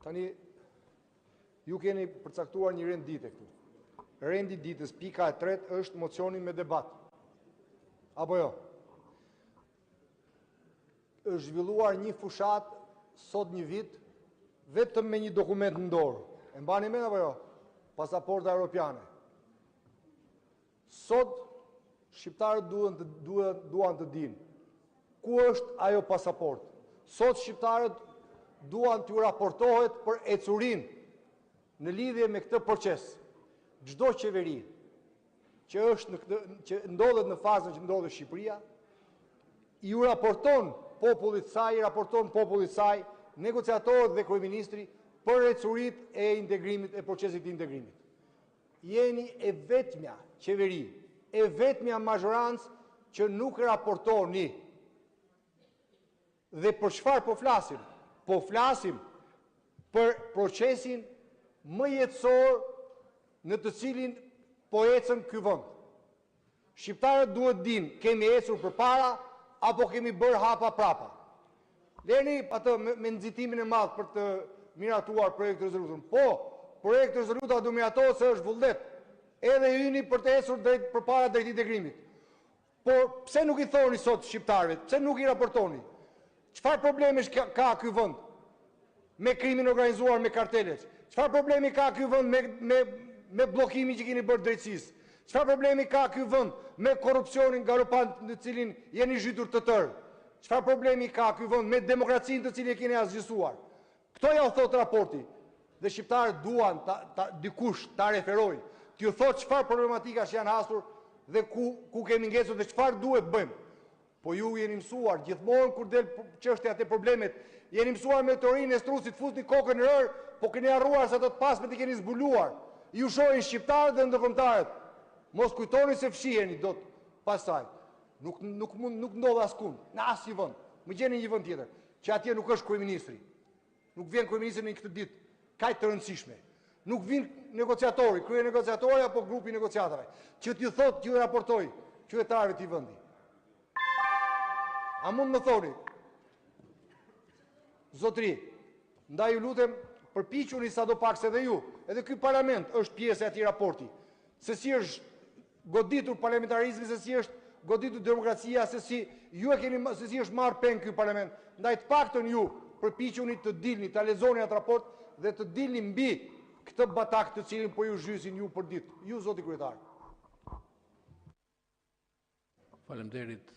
Tani, ju keni përcaktuar një rend dite këtu. Rendi ditës, pika e 3 është mocioni me debat. Apo jo? Është zhvilluar një fushat sot një vit, vetëm me një dokument në dorë. E mbani mend apo jo? Pasaporta europiane. Sot, shqiptarët duan të dinë ku është ajo pasaport. Sot, shqiptarët duan t'ju raportohet për ecurin në lidhje me këtë proces. Çdo qeveri që ndodhet në fazën që ndodhet Shqipëria, ju raporton popullit saj, negociatorët dhe kryeministri për ecurit e integrimit, e procesit të integrimit. Jeni e vetmja qeveri, e vetmja mazhorancë që nuk raportoni. Dhe për çfarë po flasim? Po flasim për procesin më jetësor në të cilin po ecën ky vend. Shqiptarët duhet dinë, kemi ecur përpara apo kemi bërë hapa prapa. Leni atë me nxitimin e madh për të miratuar projekt rezolutën. Po, projekt rezoluta do miratohet se është vullnet. Edhe hyni për të ecur drejt përpara drejt integrimit. Por pse nuk i thoni sot shqiptarëve? Pse nuk i raportoni? Çfarë problemesh ka ky vend me krimin organizuar, me kartelet? Çfarë problemi ka ky vend me bllokimin që keni bërë drejtësisë? Çfarë problemi ka ky vend me korrupsionin galopant në cilin jeni zhytur të tërë? Çfarë problemi ka ky vend me demokracinë të cilin e keni asgjësuar? Kto ja u thot raporti? Dhe shqiptarët duan dikush ta referojë, t'ju thotë çfarë problematikash janë hasur dhe ku kemi ngecur dhe çfarë duhet bëjmë. Po ju jeni mësuar gjithmonë kur del çështja te problemet, jeni mësuar me teorinë e strusit, fusni kokën në rër, po keni harruar se ato të pasmet i keni zbuluar. Ju shohin shqiptarët dhe ndërkombëtarët. Mos kujtoni se fshiheni dot pasaj. Nuk ndodh askund, në asnjë vend. Më gjeni një vend tjetër, që atje nuk është kryeministri. Nuk vjen kryeministri në këtë ditë kaq të rëndësishme. Nuk vin negociatori, kryenegociatori apo grupi negociatave, që t'ju thotë, t'ju raportoj qytetarëve të vendit. A mund më thoni, zotri, ndaj ju lutem, përpiquni sadopak edhe ju, edhe ky parlament është pjesë e atij raporti, se si është goditur parlamentarizmi, se si është goditur demokracia, se si është marrë peng ky parlament. Ndaj të paktën ju përpiquni të dilni, ta lexoni atë raport dhe të dilni mbi këtë batak të cilin po ju zhysin ju për ditë. Ju zoti kryetar. Faleminderit.